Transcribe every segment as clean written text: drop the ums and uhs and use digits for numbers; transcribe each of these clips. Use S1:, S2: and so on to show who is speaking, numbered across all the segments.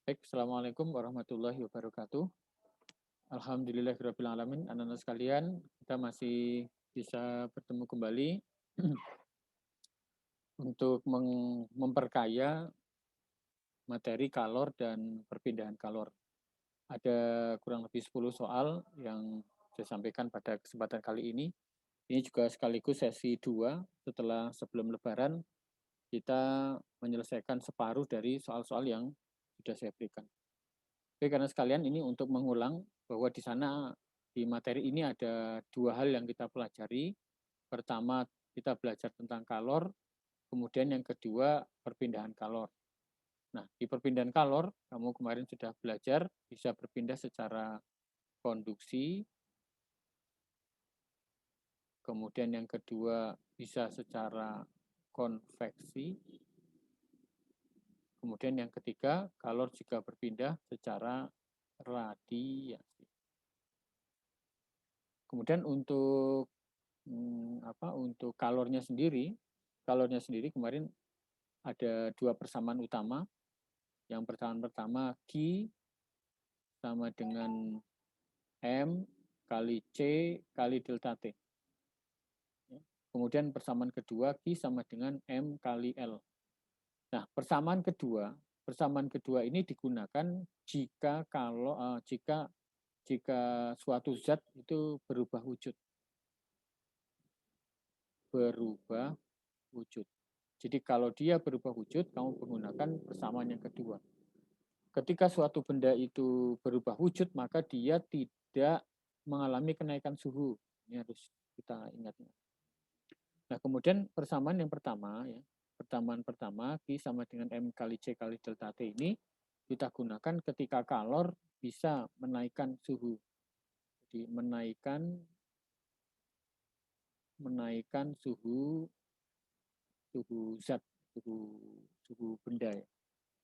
S1: Baik, Assalamualaikum warahmatullahi wabarakatuh. Alhamdulillahirabbil alamin. Anak-anak sekalian, kita masih bisa bertemu kembali untuk memperkaya materi kalor dan perpindahan kalor. Ada kurang lebih 10 soal yang saya sampaikan pada kesempatan kali ini. Ini juga sekaligus sesi 2 setelah sebelum lebaran kita menyelesaikan separuh dari soal-soal yang sudah saya berikan. Oke, karena sekalian ini untuk mengulang bahwa di sana di materi ini ada dua hal yang kita pelajari. Pertama, kita belajar tentang kalor, kemudian yang kedua perpindahan kalor. Nah, di perpindahan kalor, kamu kemarin sudah belajar bisa berpindah secara konduksi, kemudian yang kedua bisa secara konveksi, kemudian yang ketiga kalor juga berpindah secara radiasi. Kemudian untuk kalornya sendiri kemarin ada dua persamaan utama. Yang pertama Q sama dengan M kali C kali delta T. Kemudian persamaan kedua Q sama dengan M kali L. Nah, persamaan kedua ini digunakan jika suatu zat itu berubah wujud. Jadi kalau dia berubah wujud, kamu menggunakan persamaan yang kedua. Ketika suatu benda itu berubah wujud, maka dia tidak mengalami kenaikan suhu. Ini harus kita ingat. Nah, kemudian persamaan yang pertama, ya, persamaan pertama Q sama dengan M kali C kali delta T ini kita gunakan ketika kalor bisa menaikkan suhu. Jadi menaikkan suhu zat, suhu benda. Ya.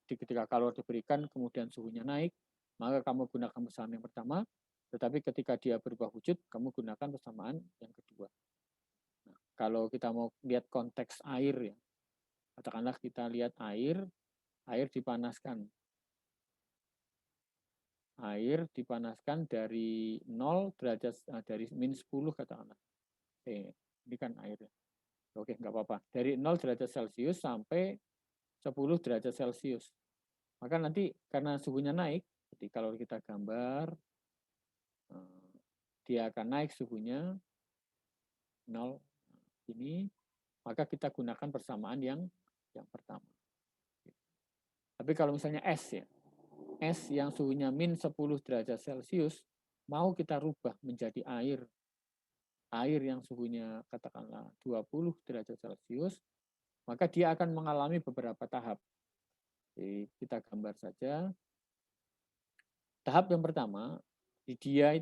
S1: Jadi ketika kalor diberikan kemudian suhunya naik, maka kamu gunakan persamaan yang pertama, tetapi ketika dia berubah wujud, kamu gunakan persamaan yang kedua. Nah, kalau kita mau lihat konteks air, ya, katakanlah kita lihat air dipanaskan. Air dipanaskan dari 0 derajat, dari minus 10 katakanlah. Ini kan air. Oke, nggak apa-apa. Dari 0 derajat Celcius sampai 10 derajat Celcius. Maka nanti karena suhunya naik, jadi kalau kita gambar, dia akan naik suhunya 0 ini, maka kita gunakan persamaan yang pertama. Tapi kalau misalnya es ya, es yang suhunya min 10 derajat Celcius, mau kita rubah menjadi air yang suhunya katakanlah 20 derajat Celcius, maka dia akan mengalami beberapa tahap. Jadi kita gambar saja. Tahap yang pertama, dia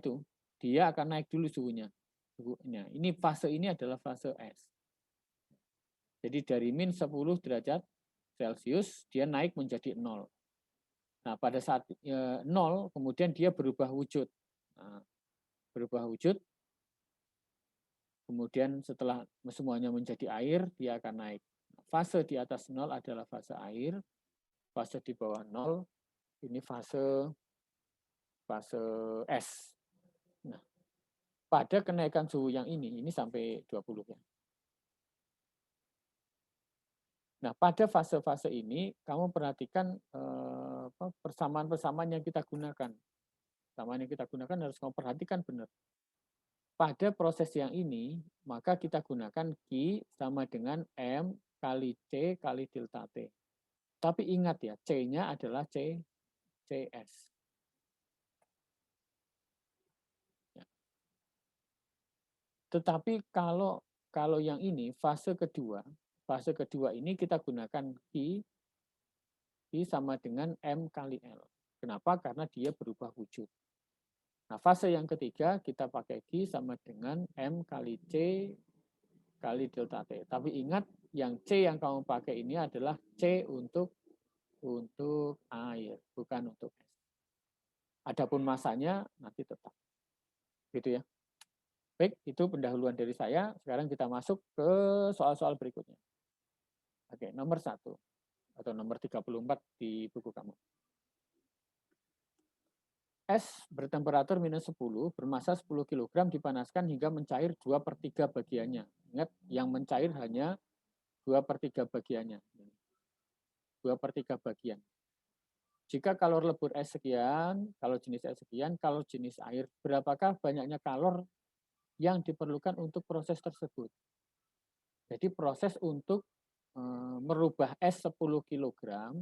S1: akan naik dulu suhunya. Ini fase ini adalah fase es. Jadi dari min 10 derajat Celcius, dia naik menjadi 0. Nah, pada saat 0, kemudian dia berubah wujud. Nah, kemudian setelah semuanya menjadi air, dia akan naik. Fase di atas 0 adalah fase air, fase di bawah 0, ini fase es. Nah, pada kenaikan suhu yang ini sampai 20 ya. Nah, pada fase-fase ini, kamu perhatikan persamaan-persamaan yang kita gunakan. Persamaan yang kita gunakan harus kamu perhatikan benar. Pada proses yang ini, maka kita gunakan Q sama dengan M kali C kali delta T. Tapi ingat ya, C-nya adalah CS. Ya. Tetapi kalau yang ini, fase kedua ini kita gunakan Q sama dengan M kali L. Kenapa? Karena dia berubah wujud. Nah, fase yang ketiga kita pakai Q sama dengan M kali C kali delta T. Tapi ingat, yang C yang kamu pakai ini adalah C untuk air, bukan untuk es. Adapun masanya nanti tetap. Gitu ya. Baik, itu pendahuluan dari saya. Sekarang kita masuk ke soal-soal berikutnya. Oke, nomor 1 atau nomor 34 di buku kamu. es bertemperatur minus 10, bermassa 10 kg dipanaskan hingga mencair 2/3 bagiannya. Ingat, yang mencair hanya 2/3 bagiannya. 2/3 bagian. Jika kalor lebur es sekian, kalau jenis es sekian, kalau jenis air, berapakah banyaknya kalor yang diperlukan untuk proses tersebut? Jadi proses untuk merubah es 10 kg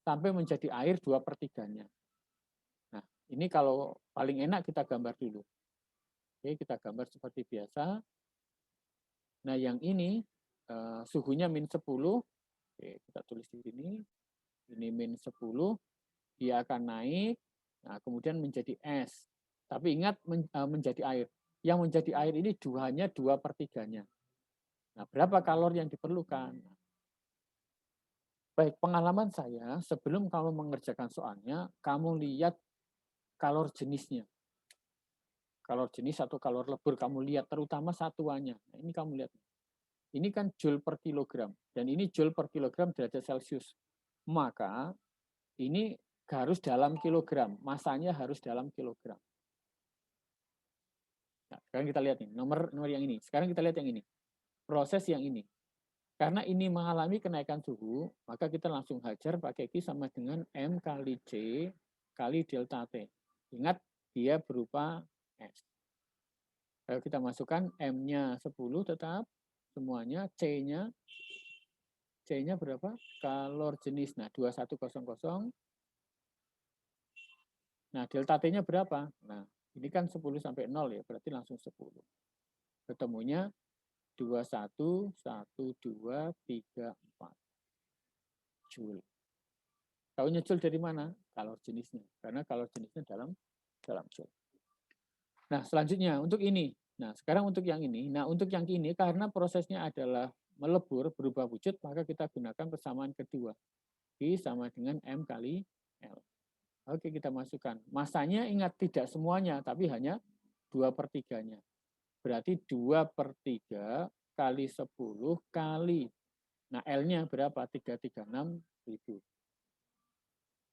S1: sampai menjadi air 2/3-nya. Nah, ini kalau paling enak kita gambar dulu. Oke, kita gambar seperti biasa. Nah, yang ini suhunya min 10. Oke, kita tulis di sini. Ini min 10, dia akan naik, nah kemudian menjadi es. Tapi ingat menjadi air. Yang menjadi air ini hanya 2/3-nya. Nah, berapa kalor yang diperlukan? Baik, pengalaman saya sebelum kamu mengerjakan soalnya, kamu lihat kalor jenisnya. Kalor jenis atau kalor lebur kamu lihat, terutama satuannya. Nah, ini kamu lihat. Ini kan joule per kilogram, dan ini joule per kilogram derajat Celcius. Maka ini harus dalam kilogram, masanya harus dalam kilogram. Nah, sekarang kita lihat nih, nomor yang ini. Sekarang kita lihat yang ini. Proses yang ini. Karena ini mengalami kenaikan suhu, maka kita langsung hajar pakai Q sama dengan M kali C kali delta T. Ingat, dia berupa S. Kalau kita masukkan M-nya 10 tetap, semuanya, C-nya berapa? Kalor jenis, nah 2100. Nah, delta T-nya berapa? Nah, ini kan 10 sampai 0 ya, berarti langsung 10. Ketemunya 21, 1, 2, 3, 4 Joule. Tahunya Joule dari mana? Kalor jenisnya. Karena kalor jenisnya dalam Joule. Nah, selanjutnya untuk ini. Nah, sekarang untuk yang ini. Nah, untuk yang ini karena prosesnya adalah melebur, berubah wujud, maka kita gunakan persamaan kedua. I sama dengan M kali L. Oke, kita masukkan. Masanya ingat tidak semuanya, tapi hanya 2/3-nya. Berarti 2/3 kali 10 kali. Nah, L-nya berapa? 336.000.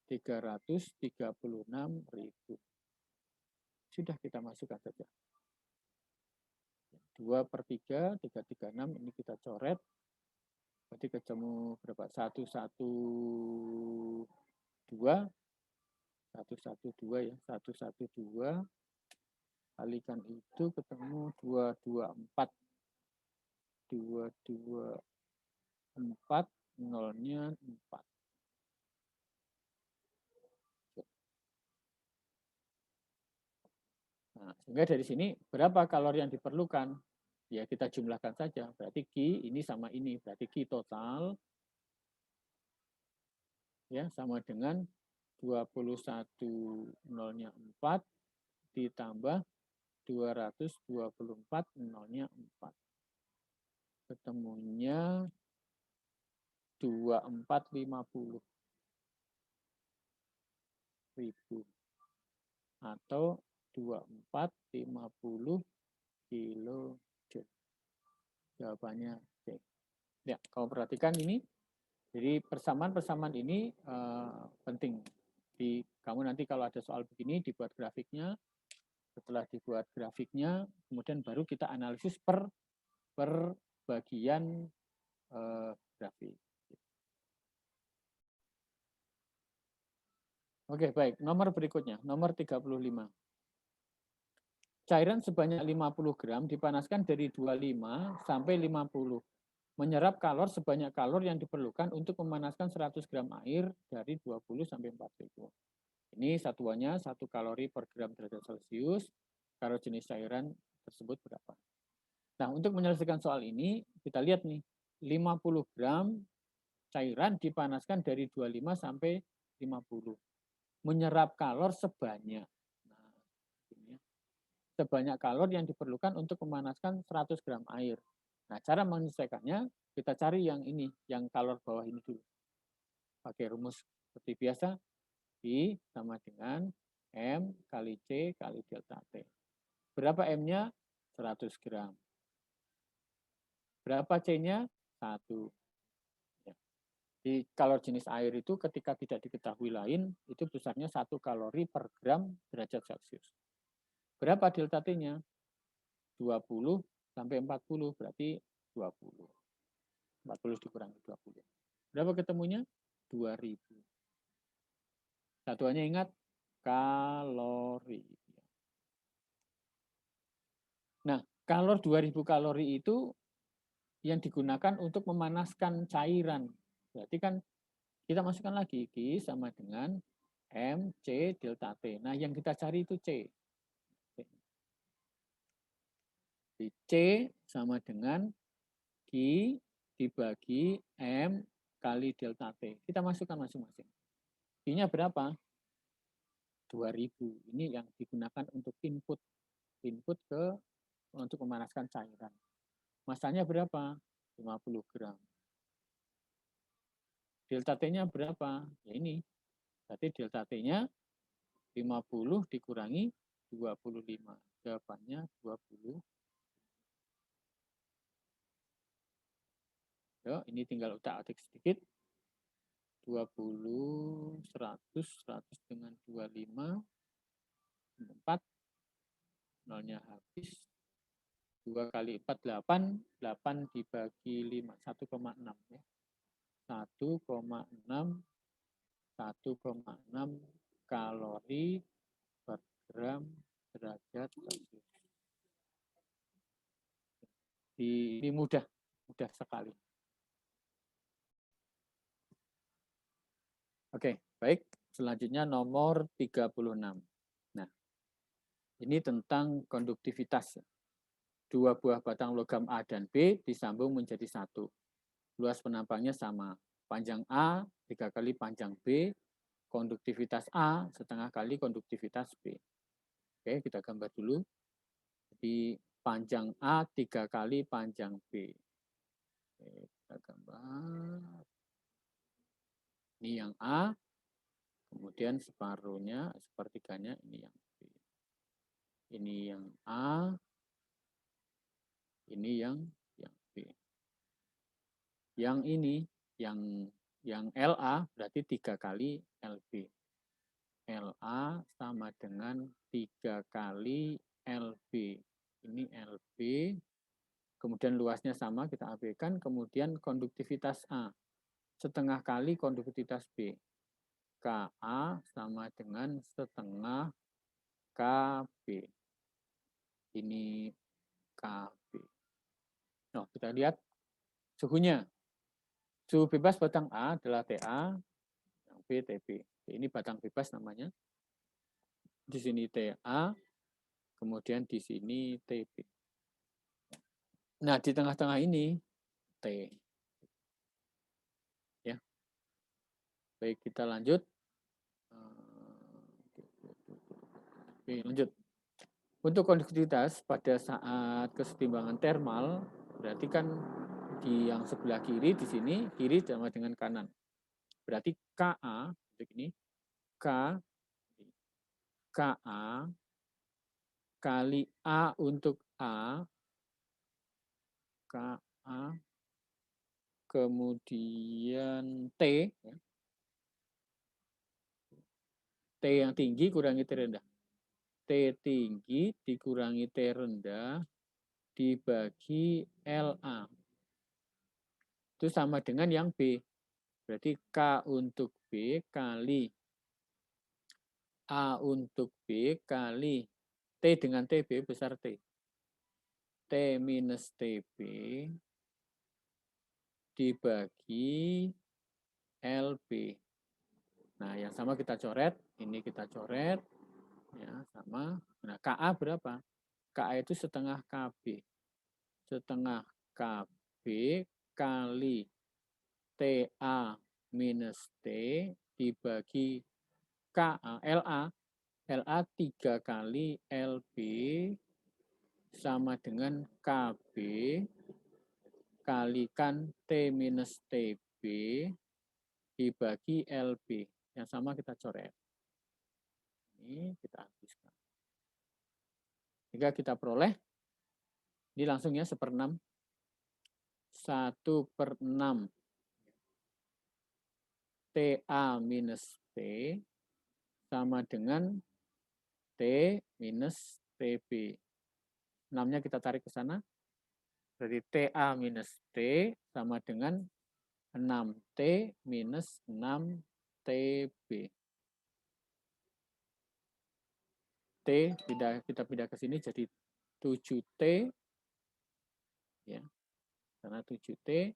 S1: 336.000. Sudah kita masukkan saja. 2/3, 336, ini kita coret. Berarti ketemu berapa? 112 ya, 112 kalikan itu ketemu 224. 224, nolnya 4. Nah, sehingga dari sini berapa kalor yang diperlukan? Ya kita jumlahkan saja. Berarti Q ini sama ini. Berarti Q total ya sama dengan 21 nolnya 4 ditambah 224 nolnya 4. Ketemunya 2450.000 atau 2450 kilojoule. Jawabannya C. Ya, kamu perhatikan ini. Jadi persamaan-persamaan ini penting. Di kamu nanti kalau ada soal begini dibuat grafiknya. Setelah dibuat grafiknya, kemudian baru kita analisis per bagian grafik. Oke, baik. Nomor berikutnya, nomor 35. Cairan sebanyak 50 gram dipanaskan dari 25 sampai 50. Menyerap kalor sebanyak kalor yang diperlukan untuk memanaskan 100 gram air dari 20 sampai 40. Ini satuannya 1 kalori per gram derajat Celcius. Kalau jenis cairan tersebut berapa? Nah, untuk menyelesaikan soal ini, kita lihat nih, 50 gram cairan dipanaskan dari 25 sampai 50. Menyerap kalor sebanyak. Nah, ini ya. Sebanyak kalor yang diperlukan untuk memanaskan 100 gram air. Nah, cara menyelesaikannya, kita cari yang ini, yang kalor bawah ini dulu. Pakai rumus seperti biasa, I sama dengan M kali C kali delta T. Berapa M-nya? 100 gram. Berapa C-nya? 1. Ya. Jadi kalori jenis air itu ketika tidak diketahui lain, itu besarnya 1 kalori per gram derajat Celcius. Berapa delta T-nya? 20 sampai 40, berarti 20. 40 dikurangi 20. Berapa ketemunya? 2000. Satuannya ingat, kalori. Nah, 2000 kalori itu yang digunakan untuk memanaskan cairan. Berarti kan kita masukkan lagi, Q sama dengan MC delta T. Nah, yang kita cari itu C. C sama dengan Q dibagi M kali delta T. Kita masukkan masing-masing. Q-nya berapa? 2000. Ini yang digunakan untuk input untuk memanaskan cairan. Masanya berapa? 50 gram. Delta T-nya berapa? Ya ini. Berarti delta T-nya 50 dikurangi 25. Jawabannya 20. Yo, ini tinggal utak-atik sedikit. 20, 100 dengan 25, 4. Nolnya habis. 2 kali 4, 8. 8 dibagi 5, 1,6. Ya. 1,6 kalori per gram derajat Celcius. Ini mudah sekali. Oke, baik. Selanjutnya nomor 36. Nah, ini tentang konduktivitas. 2 buah batang logam A dan B disambung menjadi 1. Luas penampangnya sama. Panjang A 3 kali panjang B, konduktivitas A setengah kali konduktivitas B. Oke, kita gambar dulu. Jadi panjang A 3 kali panjang B. Oke, kita gambar. Ini yang A, kemudian separuhnya, sepertiganya ini yang B. Ini yang A, ini yang B. Yang ini, yang LA berarti 3 kali LB. LA sama dengan 3 kali LB. Ini LB, kemudian luasnya sama, kita abaikan, kemudian konduktivitas A, setengah kali konduktivitas B. KA sama dengan setengah KB. Ini KB. Nah, kita lihat suhunya. Suhu bebas batang A adalah TA, yang B TB. Ini batang bebas namanya. Di sini TA, kemudian di sini TB. Nah, di tengah-tengah ini T. Ya. Baik, kita lanjut. Oke, lanjut. Untuk konduktivitas pada saat kesetimbangan termal, berarti kan di yang sebelah kiri di sini, kiri sama dengan kanan. Berarti KA, begini, KA kali A untuk A, KA, kemudian T, ya. T yang tinggi kurangi T rendah. T tinggi dikurangi T rendah dibagi LA. Itu sama dengan yang B. Berarti K untuk B kali A untuk B kali T dengan TB besar T. T minus TB dibagi LB. Nah, yang sama kita coret. Ini kita coret. Ya, sama. Nah, KA berapa? KA itu setengah KB. Setengah KB kali TA minus T dibagi KA. LA 3 kali LB sama dengan KB kalikan T minus TB dibagi LB. Yang sama kita coret. Ini kita habiskan. Sehingga kita peroleh, ini langsungnya 1/6. 1/6 TA minus T sama dengan T minus TB. 6-nya kita tarik ke sana. Berarti TA minus T sama dengan 6T minus 6TB. T kita pindah ke sini jadi 7T. Ya, karena 7T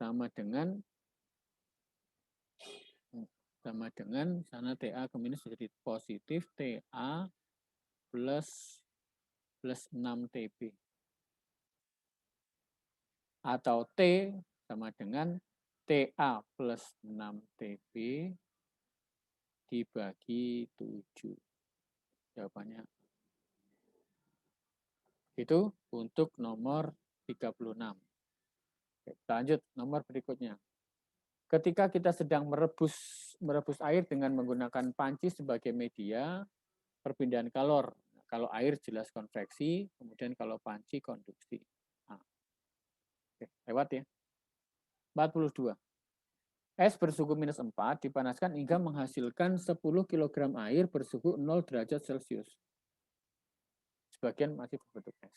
S1: sama dengan sana TA ke minus jadi positif TA plus 6TB. Atau T sama dengan TA plus 6TB dibagi 7. Jawabannya. Itu untuk nomor 36. Oke, lanjut nomor berikutnya. Ketika kita sedang merebus air dengan menggunakan panci sebagai media, perpindahan kalor. Kalau air jelas konveksi, kemudian kalau panci konduksi. Nah, oke, lewat ya. 42. Es bersuhu minus 4 dipanaskan hingga menghasilkan 10 kg air bersuhu 0 derajat Celcius. Sebagian masih berbentuk es.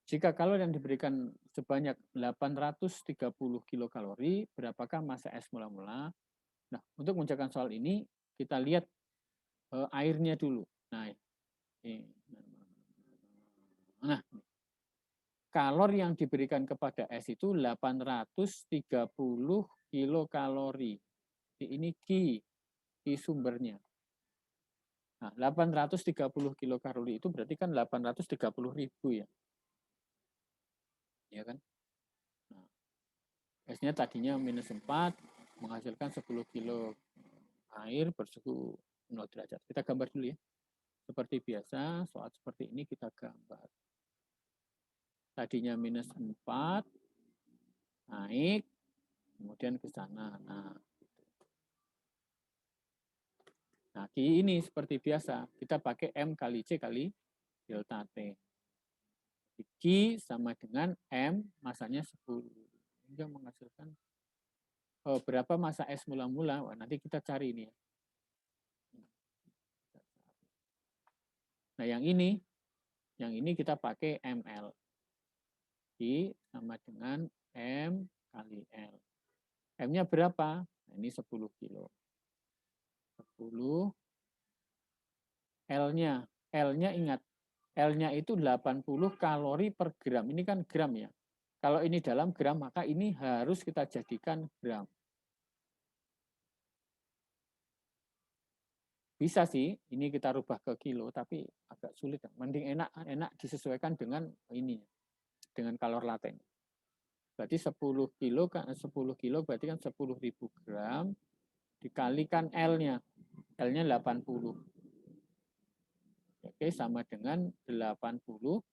S1: Jika kalori yang diberikan sebanyak 830 kilokalori, berapakah massa es mula-mula? Nah, untuk mengerjakan soal ini, kita lihat airnya dulu. Nah, kalori yang diberikan kepada es itu 830 kilokalori. Ini Q sumbernya. Nah, 830 kilokalori itu berarti kan 830.000 ya. Ya kan? Nah, esnya tadinya minus 4, menghasilkan 10 kilo air bersuhu 0 derajat. Kita gambar dulu ya. Seperti biasa, soal seperti ini kita gambar. Tadinya minus 4, naik, kemudian ke sana. Nah, ini seperti biasa, kita pakai M kali C kali delta T. Q sama dengan M, masanya 10. Hingga menghasilkan berapa massa es mula-mula. Nanti kita cari ini ya. Nah, yang ini kita pakai ml. Q sama dengan M kali L. M-nya berapa? Nah, ini 10 kilo. 10. L-nya ingat, L-nya itu 80 kalori per gram. Ini kan gram ya. Kalau ini dalam gram, maka ini harus kita jadikan gram. Bisa sih, ini kita rubah ke kilo, tapi agak sulit. Mending enak disesuaikan dengan ini, dengan kalor laten. Berarti 10 kilo berarti kan 10.000 gram dikalikan L-nya. L-nya 80. Oke, sama dengan 80.000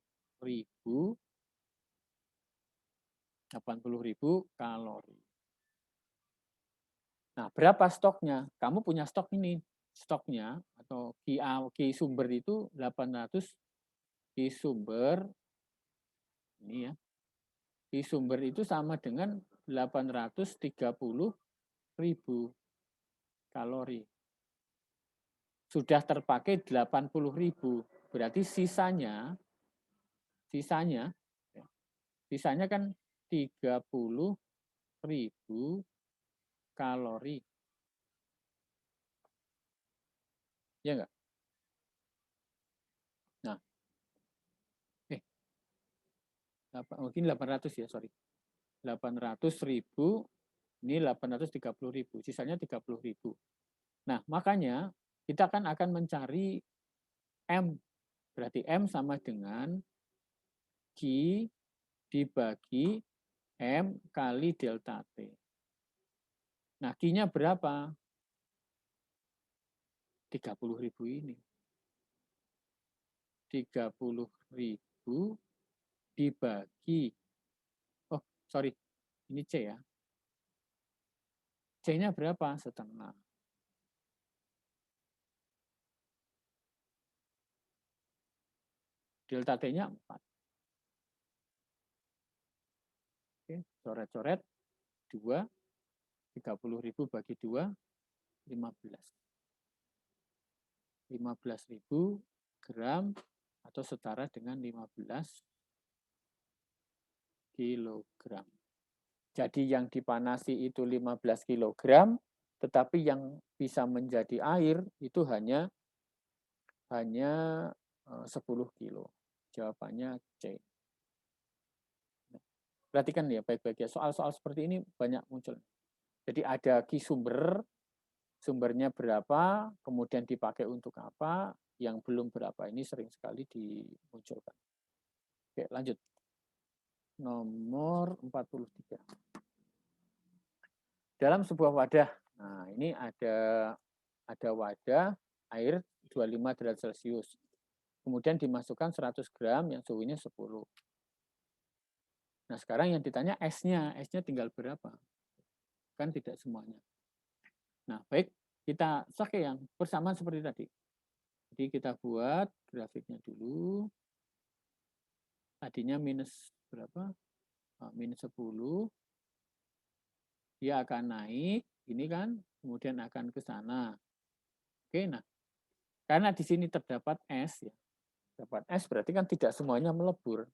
S1: kalori. Nah, berapa stoknya? Kamu punya stok ini. Stoknya atau Ki sumber itu 800 Ki sumber. Ini ya. Ki sumber itu sama dengan 830.000 kalori. Sudah terpakai 80.000. Berarti sisanya kan 30.000 kalori. Ya enggak? Nah, mungkin 800 ya, sorry. 800.000, ini 830.000, sisanya 30.000. Nah, makanya kita akan mencari M. Berarti M sama dengan Q dibagi M kali delta T. Nah, Q-nya berapa? 30.000 ini. 30.000 dibagi, sorry, ini C ya. C-nya berapa? Setengah. Delta T-nya 4. Oke, coret-coret 2. 30.000 bagi 2, 15. 15.000 gram atau setara dengan 15 kilogram. Jadi yang dipanasi itu 15 kilogram, tetapi yang bisa menjadi air itu hanya 10 kilo. Jawabannya C. Perhatikan ya baik-baik ya, soal-soal seperti ini banyak muncul. Jadi ada key sumber, sumbernya berapa, kemudian dipakai untuk apa, yang belum berapa ini sering sekali dimunculkan. Oke, lanjut. Nomor 43. Dalam sebuah wadah, nah ini ada wadah air 25 derajat Celcius. Kemudian dimasukkan 100 gram yang suhunya 10. Nah, sekarang yang ditanya esnya tinggal berapa? Kan tidak semuanya. Nah, baik, kita pakai yang persamaan seperti tadi. Jadi kita buat grafiknya dulu. Tadinya minus berapa? Minus 10. Dia akan naik, ini kan, kemudian akan ke sana. Oke, nah, karena di sini terdapat es, ya, dapat es berarti kan tidak semuanya melebur.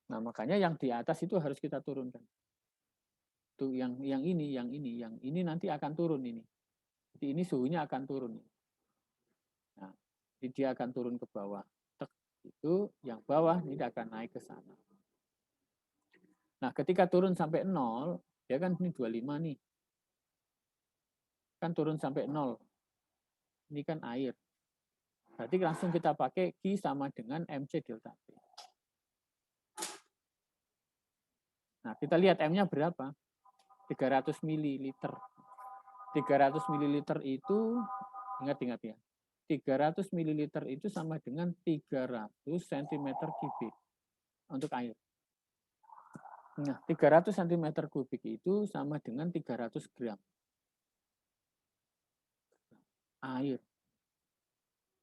S1: Nah, makanya yang di atas itu harus kita turunkan. Tuh yang ini nanti akan turun ini. Jadi ini suhunya akan turun. Nah, jadi dia akan turun ke bawah. Tek, itu yang bawah ini akan naik ke sana. Nah, ketika turun sampai 0, dia kan ini 25 nih. Kan turun sampai 0. Ini kan air. Berarti langsung kita pakai Q sama dengan MC delta T. Nah, kita lihat M-nya berapa? 300 ml. 300 ml itu, ingat-ingat ya, 300 ml itu sama dengan 300 cm3 untuk air. Nah, 300 cm3 itu sama dengan 300 gram air.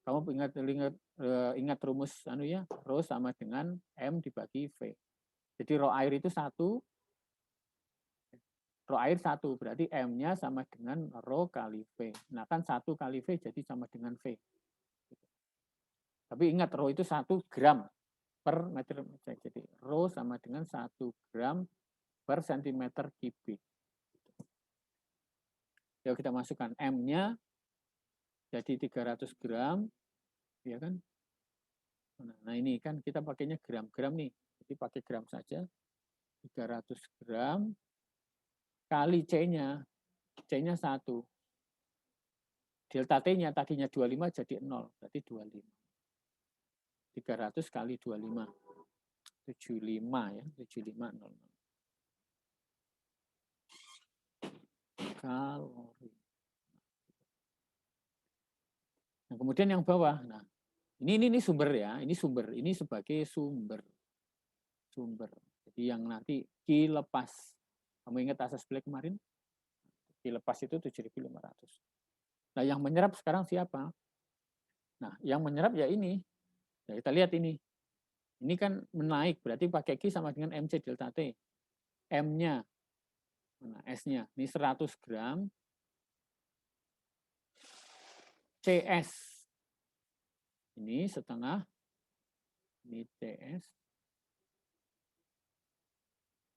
S1: Kamu ingat rumus rho sama dengan M dibagi V. Jadi rho air itu 1, rho air 1, berarti M-nya sama dengan rho kali V. Nah, kan 1 kali V jadi sama dengan V. Tapi ingat, rho itu 1 gram per meter. Jadi, rho sama dengan 1 gram per centimeter kubik. Yuk kita masukkan M-nya jadi 300 gram, ya kan? Nah, ini kan kita pakainya gram-gram nih. Jadi pakai gram saja. 300 gram kali C-nya. C-nya 1. Delta T-nya tadinya 25 jadi 0, berarti 25. 300 kali 25. 75 ya, 7500. Kalori. Nah, kemudian yang bawah. Nah, ini sumber ya, ini sumber, ini sebagai sumber. Jadi yang nanti Q lepas. Kamu ingat asas Black kemarin? Q lepas itu 7.500. Nah, yang menyerap sekarang siapa? Nah, yang menyerap ya ini. Nah, kita lihat ini. Ini kan menaik, berarti pakai Q sama dengan MC delta T. M-nya, nah, S-nya, ini 100 gram. CS, ini setengah, ini CS.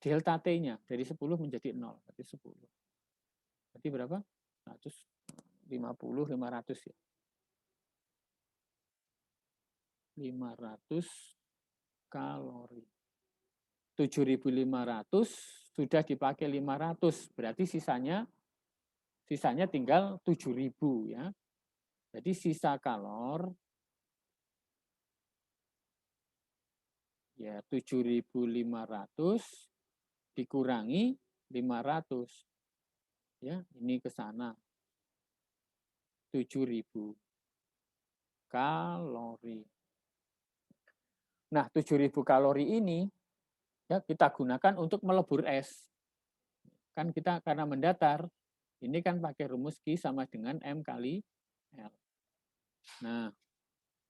S1: Delta T-nya, dari 10 menjadi 0, berarti 10. Berarti berapa? 150, 500 ya. 500 kalori. 7.500 sudah dipakai 500, berarti sisanya tinggal 7.000 ya. Jadi sisa kalor ya 7.500 dikurangi 500. Ya, ini ke sana. 7.000 kalori. Nah, 7.000 kalori ini ya kita gunakan untuk melebur es. Kan kita karena mendatar, ini kan pakai rumus Q sama dengan M kali L. Nah,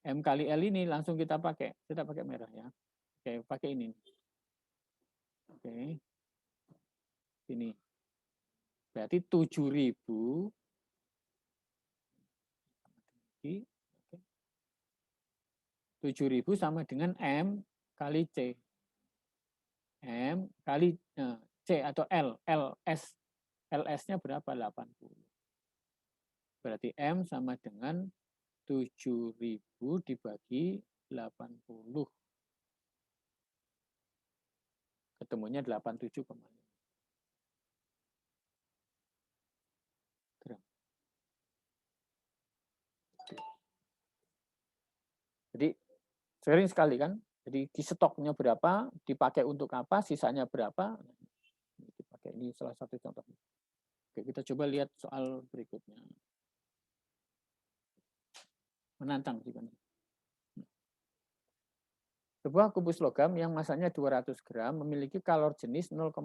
S1: M kali L ini langsung kita pakai. Kita pakai merah ya. Oke, pakai ini. Oke. Ini. Berarti 7.000 7.000 sama dengan M kali C. M kali C atau L. LS-nya berapa? 80. Berarti M sama dengan 7.000 dibagi 80. Ketemunya 87,5 gram. Jadi sering sekali kan. Jadi di stoknya berapa, dipakai untuk apa, sisanya berapa. Dipakai, ini salah satu contohnya. Oke, kita coba lihat soal berikutnya. Menantang sih kan. Sebuah kubus logam yang masanya 200 gram memiliki kalor jenis 0,8.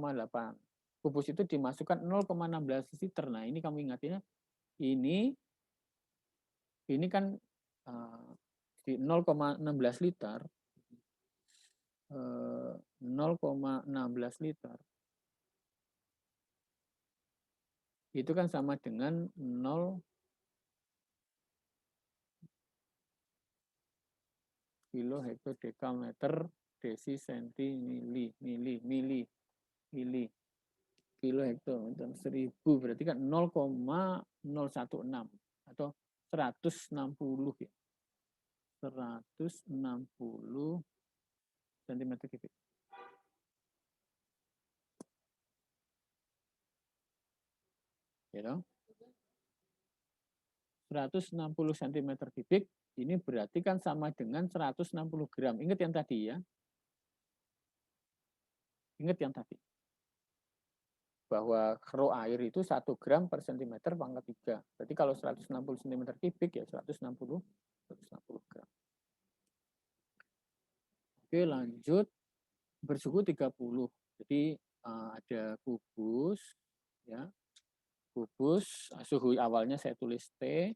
S1: Kubus itu dimasukkan 0,16 liter. Nah, ini kamu ingat ya. Ini kan di 0,16 liter. 0,16 liter. Itu kan sama dengan 0 kilo hektodekameter desi senti mili kilo hektometer 1000 berarti kan 0,016 atau 160 ya. 160 cm kubik. Ya, 160 cm kubik ini berarti kan sama dengan 160 gram. Ingat yang tadi ya. Ingat yang tadi. Bahwa rho air itu 1 gram per cm pangkat 3. Berarti kalau 160 cm kubik ya 160 gram. Oke, lanjut. Bersuhu 30. Jadi ada kubus ya. Kubus, suhu awalnya saya tulis T.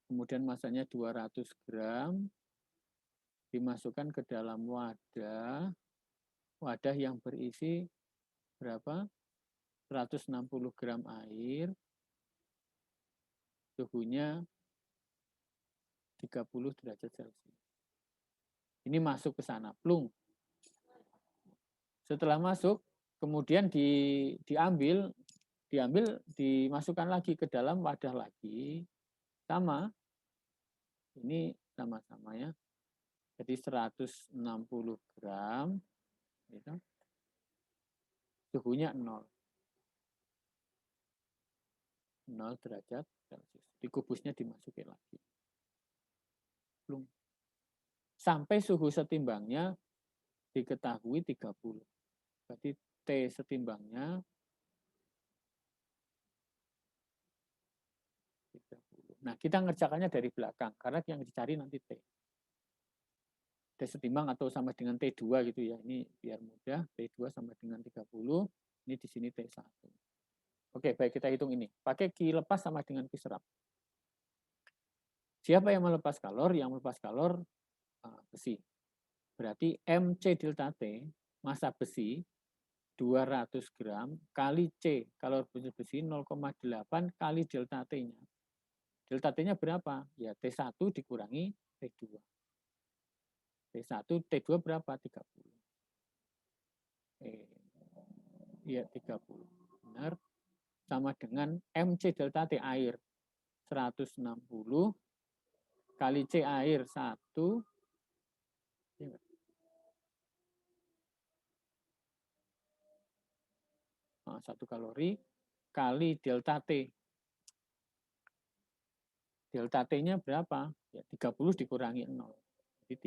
S1: Kemudian masanya 200 gram. Dimasukkan ke dalam wadah. Wadah yang berisi berapa? 160 gram air. Suhunya 30 derajat Celcius. Ini masuk ke sana, plung. Setelah masuk, kemudian dimasukkan lagi ke dalam wadah lagi. Sama. Ini sama-sama ya. Jadi 160 gram. Gitu. Suhunya 0. 0 derajat Celcius. Di kubusnya dimasukin lagi. Plung. Sampai suhu setimbangnya diketahui 30. Berarti T setimbangnya 30. Nah, kita ngerjakannya dari belakang, karena yang dicari nanti T. T setimbang atau sama dengan T2 gitu ya. Ini biar mudah, T2 sama dengan 30. Ini di sini T1. Oke, baik, kita hitung ini. Pakai Ki lepas sama dengan Ki serap. Siapa yang melepas kalor? Yang melepas kalor besi. Berarti MC delta T, massa besi, 200 gram kali C, kalor besi 0,8 kali delta T-nya. Delta T-nya berapa? Ya T1 dikurangi T2. T1, T2 berapa? 30. Iya, 30. Benar. Sama dengan MC delta T air. 160 kali C air 1. 1 kalori kali delta T. Delta T-nya berapa? Ya, 30 dikurangi 0. Jadi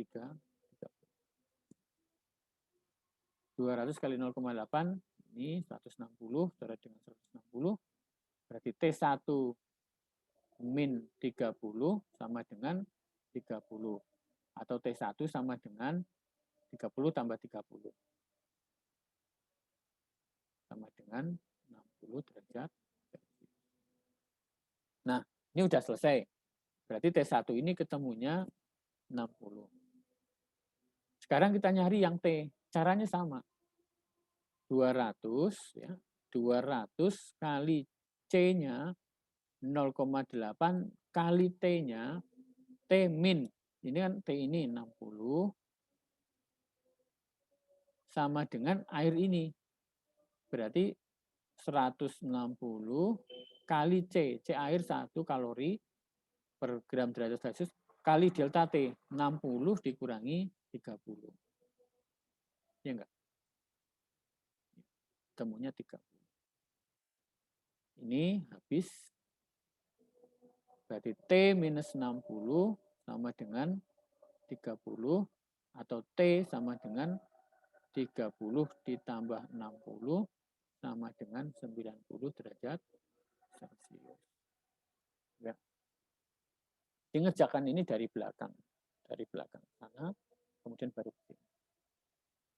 S1: 200 kali 0,8 ini 160, saudara dengan 160. Berarti T1 min 30 sama dengan 30. Atau T1 sama dengan 30 tambah 30. Sama dengan 60 derajat. Nah, ini udah selesai. Berarti T1 ini ketemunya 60. Sekarang kita nyari yang T. Caranya sama. 200 ya. 200 kali C-nya 0,8 kali T-nya, T min. Ini kan T ini 60 sama dengan air ini. Berarti 160 kali C. C air 1 kalori per gram derajat Celcius kali delta T. 60 dikurangi 30. Ya enggak? Temunya 30. Ini habis. Berarti T minus 60 sama dengan 30 atau T sama dengan 30 ditambah 60 sama dengan 90 derajat Celcius. Ya. Ngerjakan ini dari belakang. Dari belakang sana, kemudian baru ke sini.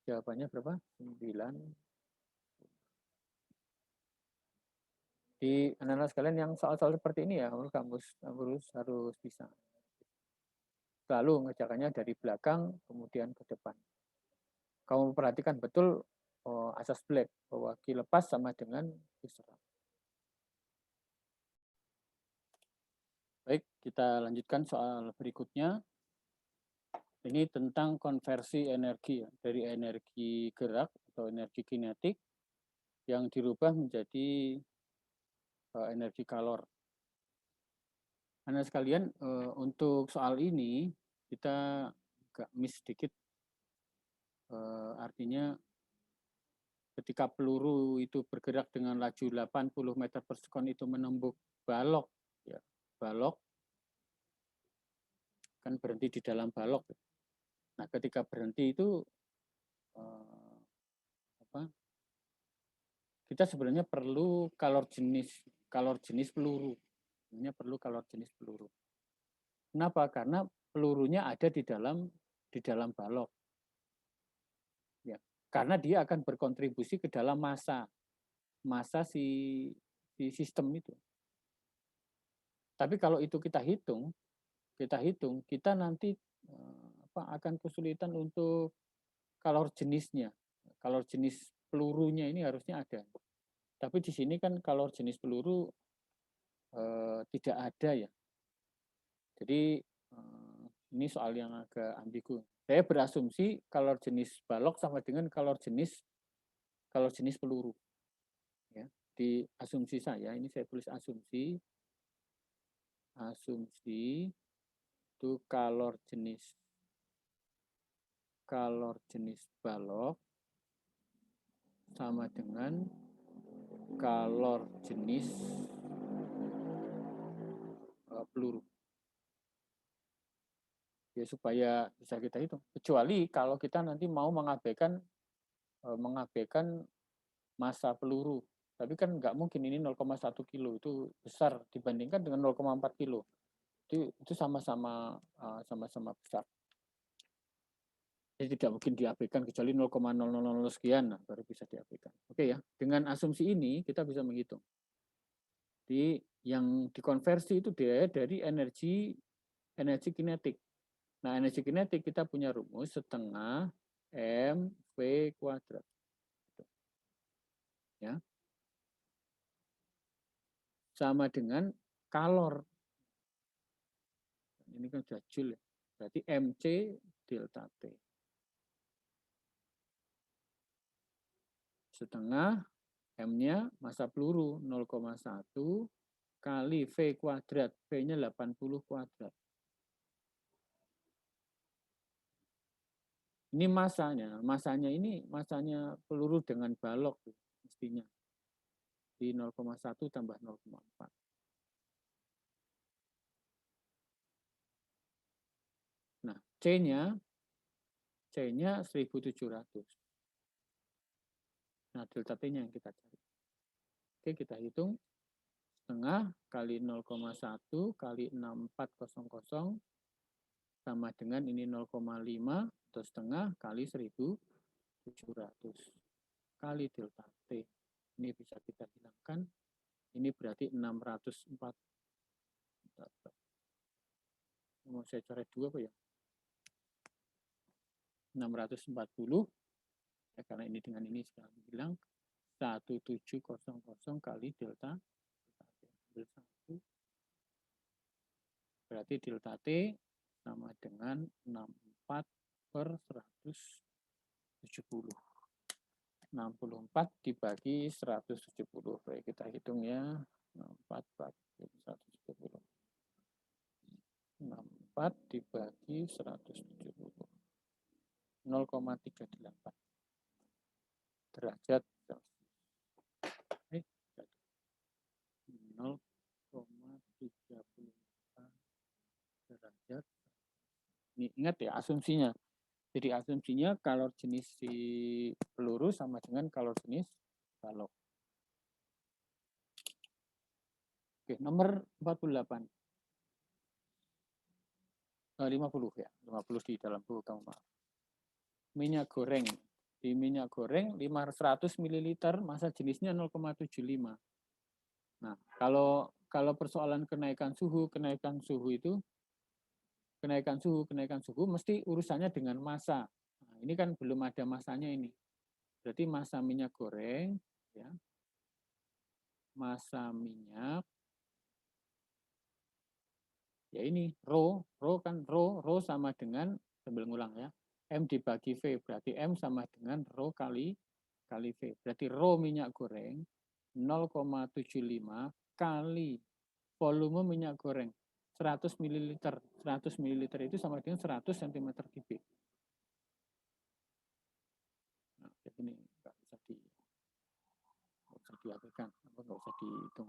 S1: Jawabannya berapa? 9. Di anak-anak sekalian yang soal-soal seperti ini ya, kamu harus bisa. Lalu ngerjakannya dari belakang, kemudian ke depan. Kamu perhatikan betul asas Black, bahwa Q lepas sama dengan Q serap. Baik, kita lanjutkan soal berikutnya. Ini tentang konversi energi, dari energi gerak atau energi kinetik yang dirubah menjadi energi kalor. Anak sekalian, untuk soal ini kita agak miss sedikit. Artinya ketika peluru itu bergerak dengan laju 80 meter per sekon itu menembus balok, ya, balok kan berhenti di dalam balok. Nah, ketika berhenti itu kita sebenarnya perlu kalor jenis peluru. Sebenarnya perlu kalor jenis peluru. Kenapa? Karena pelurunya ada di dalam balok. Ya, karena dia akan berkontribusi ke dalam massa si sistem itu. Tapi kalau itu kita hitung, kita nanti akan kesulitan untuk kalor jenisnya. Kalor jenis pelurunya ini harusnya ada. Tapi di sini kan kalor jenis peluru tidak ada ya. Jadi ini soal yang agak ambigu. Saya berasumsi kalor jenis balok sama dengan kalor jenis peluru. Ya, di asumsi saya, ini saya tulis asumsi itu kalor jenis balok sama dengan kalor jenis peluru. Ya, supaya bisa kita hitung. Kecuali kalau kita nanti mau mengabaikan massa peluru. Tapi kan nggak mungkin, ini 0,1 kilo, itu besar dibandingkan dengan 0,4 kilo. Itu sama-sama besar. Jadi tidak mungkin diabaikan kecuali 0,000 sekian, nah, baru bisa diabaikan. Oke ya, dengan asumsi ini kita bisa menghitung. Jadi yang dikonversi itu dari energi kinetik. Nah, energi kinetik kita punya rumus setengah mv kuadrat. Ya. Sama dengan kalor. Ini kan sudah joule. Berarti mc delta T. Setengah M-nya massa peluru 0,1 kali V kuadrat. V-nya 80 kuadrat. Ini masanya. Ini masanya peluru dengan balok mestinya. Di 0,1 tambah 0,4. Nah, C-nya 1700. Nah, delta T-nya yang kita cari. Oke, kita hitung. Setengah kali 0,1 kali 6400 sama dengan ini 0,5 atau setengah kali 1700 kali delta T. Ini bisa kita hilangkan. Ini berarti 604. Mau saya coret 2 apa ya? 640. Ya, karena ini dengan ini sekarang hilang. 1700 kali delta T. Berarti delta T sama dengan 64 per 170. 64 dibagi 170. Baik, kita hitung ya. 64 bagi 170. 64 dibagi 170. 0,38 derajat Celcius. 0,34 derajat. Ini ingat ya asumsinya. Jadi asumsinya kalor jenis si peluru sama dengan kalor jenis balok. Oke, nomor 48. 50 ya, 50 di dalam buku kamu. Minyak goreng. Di minyak goreng 500 ml massa jenisnya 0,75. Nah, kalau persoalan kenaikan suhu mesti urusannya dengan massa. Nah, ini kan belum ada massanya ini. Berarti massa minyak goreng, ya, massa minyak, ya ini rho sama dengan, sambil ngulang ya, M dibagi V, berarti M sama dengan rho kali V. Berarti rho minyak goreng 0,75 kali volume minyak goreng 100 ml. 100 ml itu sama dengan 100 cm3. Nah, jadi ini nggak usah diaplikasikan, nggak usah dihitung.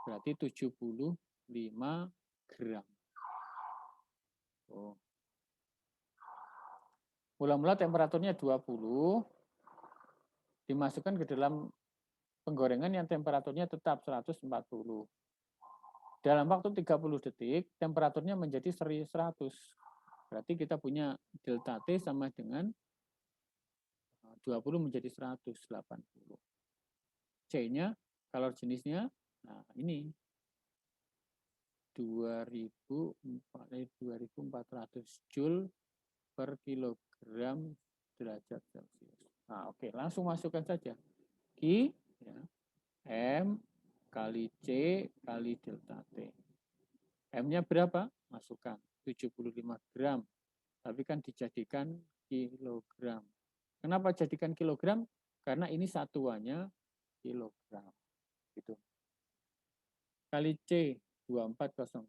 S1: Berarti 75 gram. Oh. Mula-mula temperaturnya 20, dimasukkan ke dalam penggorengan yang temperaturnya tetap 140. Dalam waktu 30 detik, temperaturnya menjadi 100. Berarti kita punya delta T sama dengan 20 menjadi 180. C-nya, kalor jenisnya, nah ini 2400 Joule per kilogram derajat Celcius. Nah, oke, langsung masukkan saja. Q, ya, M kali C kali delta T. M-nya berapa? Masukkan 75 gram. Tapi kan dijadikan kilogram. Kenapa jadikan kilogram? Karena ini satuannya kilogram. Gitu. Kali C 2400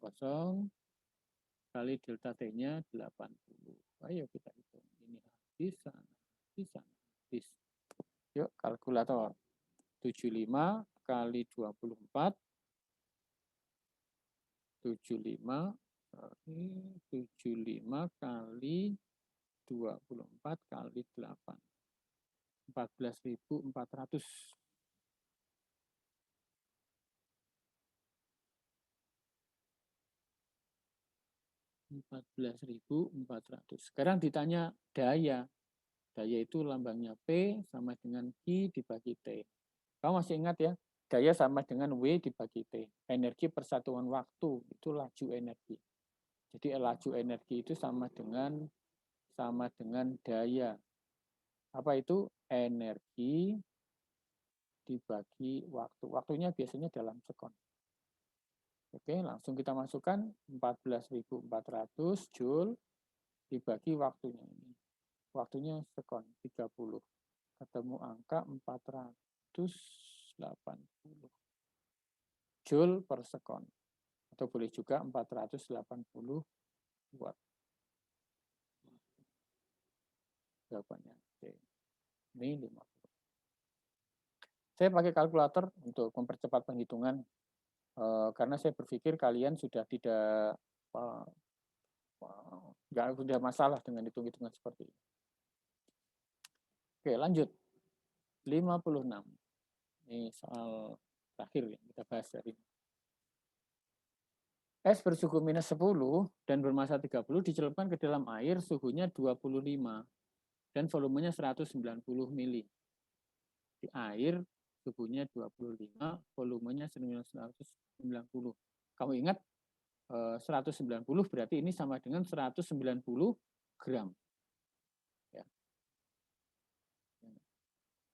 S1: kali delta T-nya 80. Ayo kita hitung. Ini habis sana, habis. Yuk kalkulator. 75 kali 24. 75 kali 24 kali 8. 14.400. 14.400. Sekarang ditanya daya. Daya itu lambangnya P sama dengan Q dibagi T. Kamu masih ingat ya? Daya sama dengan W dibagi T. Energi persatuan waktu itu laju energi. Jadi laju energi itu sama dengan daya. Apa itu? Energi dibagi waktu. Waktunya biasanya dalam sekon. Oke, langsung kita masukkan 14.400 Joule dibagi waktunya ini. Waktunya sekon 30. Ketemu angka 480 Joule per sekon. Atau boleh juga 480 watt. Jawabannya C. Ini 50. Saya pakai kalkulator untuk mempercepat penghitungan karena saya berpikir kalian sudah tidak sudah masalah dengan hitung-hitungan seperti ini. Oke, lanjut. 56. Ini soal terakhir yang kita bahas hari ini. Es bersuhu minus 10 dan bermassa 30 dicelupkan ke dalam air suhunya 25 dan volumenya 190 mili. Di air suhunya 25, volumenya 190. Kamu ingat 190 berarti ini sama dengan 190 gram. Ya.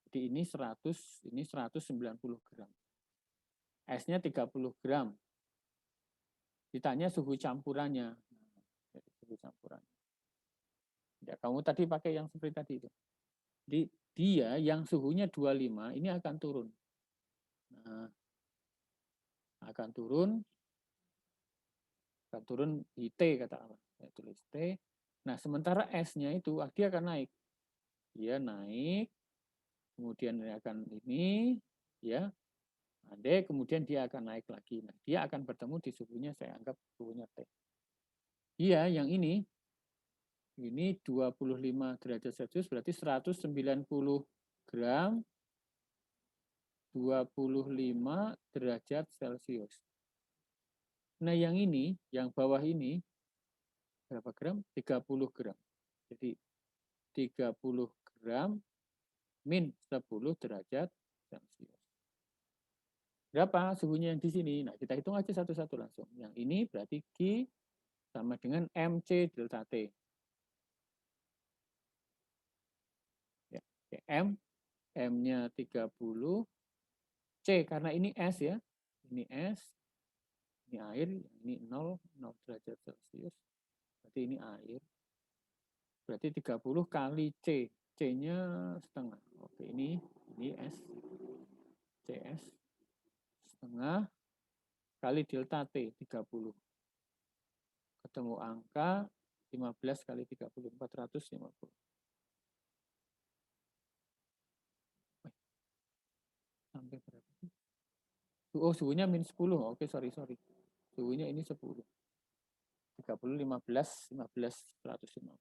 S1: Jadi ini 100, ini 190 gram. S-nya 30 gram. Ditanya suhu campurannya. Suhu campurannya. Ya, kamu tadi pakai yang seperti tadi itu. Jadi dia yang suhunya 25 ini akan turun. Nah, akan turun di T katakanlah. Saya tulis T. Nah, sementara S-nya itu dia akan naik. Dia naik, kemudian dia akan ini, ya, D, kemudian dia akan naik lagi. Nah, dia akan bertemu di suhunya, saya anggap suhunya T. Dia yang ini 25 derajat Celcius berarti 190 gram 25 derajat Celcius. Nah, yang ini, yang bawah ini berapa gram? 30 gram. Jadi 30 gram min 10 derajat Celcius. Berapa suhunya yang di sini? Nah, kita hitung aja satu-satu langsung. Yang ini berarti Q sama dengan MC delta T. Ya, M-nya 30, C karena ini S ya. Ini S, ini air, ini 0 derajat Celcius. Berarti ini air. Berarti 30 kali C. C-nya setengah. Oke, ini S. CS setengah kali delta T 30. Ketemu angka 15 kali 30, 450. Sampai berapa? Oh, suhunya min 10. Oke, sorry. Suhunya ini 10. 30, 15, 150.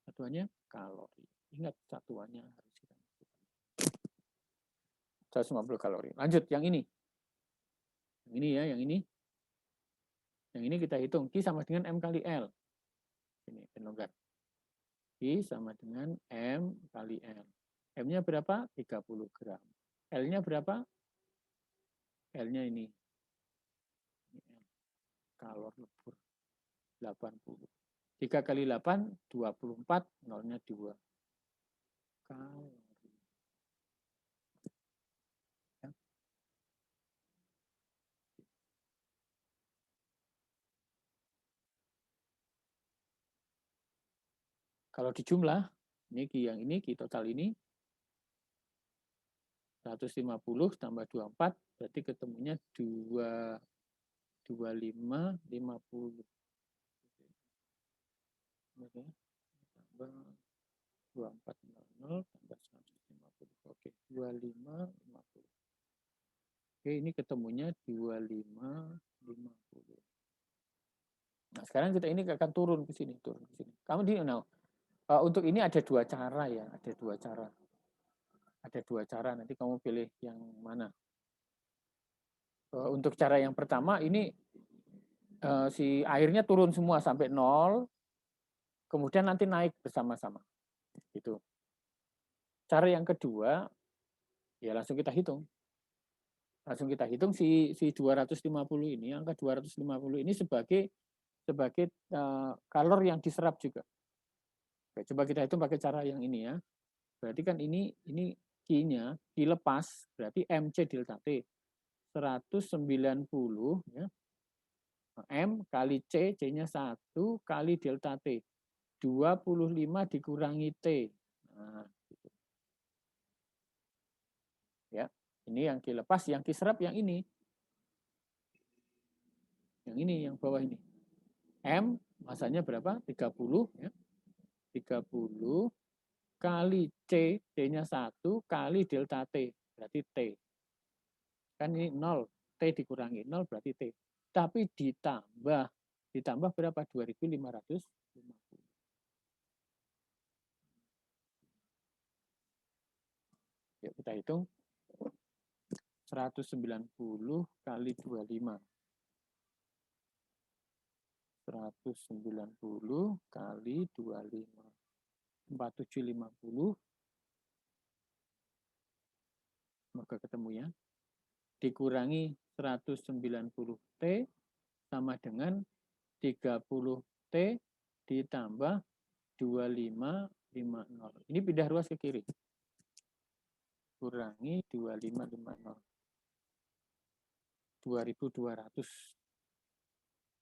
S1: Satuannya kalori. Ingat, satuannya harus kita masukkan. 150 kalori. Lanjut, yang ini. Yang ini ya, yang ini. Yang ini kita hitung. Q sama dengan M kali L. Ini penlonggar. Q sama dengan M kali L. M-nya berapa? 30 gram. L-nya berapa? L-nya ini. Kalor lebur. 80. 3 kali 8, 24. Nolnya 2. Kalori. Ya. Kalau di jumlah, ini Q yang ini, Q total ini, 150 tambah 24, berarti ketemunya 25, 50. Oke. Tambah 2400 tambah 150. Oke, 25, 50. Oke, ini ketemunya 25, 50. Nah, sekarang kita ini akan turun ke sini. Kamu di untuk ini ada dua cara ya, ada dua cara. Ada dua cara, nanti kamu pilih yang mana. Untuk cara yang pertama ini si airnya turun semua sampai 0, kemudian nanti naik bersama-sama. Gitu. Cara yang kedua, ya langsung kita hitung. Langsung kita hitung si 250 ini, angka 250 ini sebagai kalor yang diserap juga. Oke, coba kita hitung pakai cara yang ini ya. Berarti kan ini Q-nya dilepas, berarti MC delta T 190 ya. M kali C, C-nya 1 kali delta T. 25 dikurangi T. Nah, gitu. Ya, ini yang dilepas, yang diserap yang ini. Yang ini, yang bawah ini. M, masanya berapa? 30 ya. 30 kali C, C-nya 1 kali delta T, berarti T. Kan ini 0, T dikurangi 0 berarti T. Tapi ditambah berapa? 2550. Yuk kita hitung. 190 kali 25. 190 kali 25. 4750. Maka ketemu ya. Dikurangi 190 T sama dengan 30 T ditambah 2550. Ini pindah ruas ke kiri. kurangi 2550. 2200.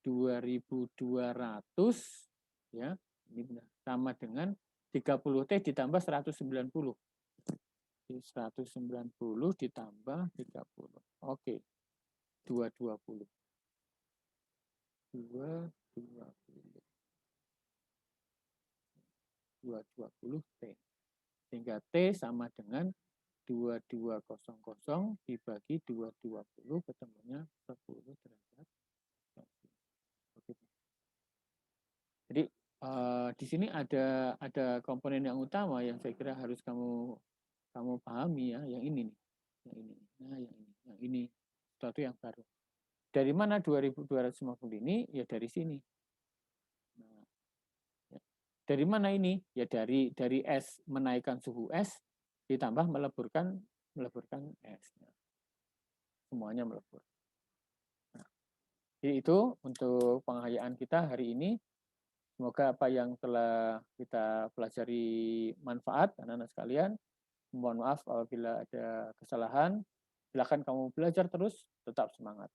S1: 2200 ya, ini benar. Sama dengan 30T ditambah 190. Jadi 190 ditambah 30. Oke. 220. 220. 220T. Sehingga T sama dengan 2200 dibagi 220 ketemunya 10 derajat Celcius. Jadi di sini ada komponen yang utama yang saya kira harus kamu pahami ya, yang ini nih. Yang ini. Nah, yang ini sesuatu yang baru. Dari mana 2250 ini? Ya dari sini. Nah, ya. Dari mana ini? Ya dari es, menaikkan suhu es ditambah meleburkan es. Nah, semuanya melebur. Nah, jadi itu untuk penghayaan kita hari ini. Semoga apa yang telah kita pelajari manfaat, anak-anak sekalian. Mohon maaf apabila ada kesalahan. Silakan kamu belajar terus, tetap semangat.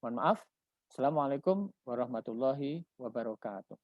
S1: Mohon maaf. Assalamualaikum warahmatullahi wabarakatuh.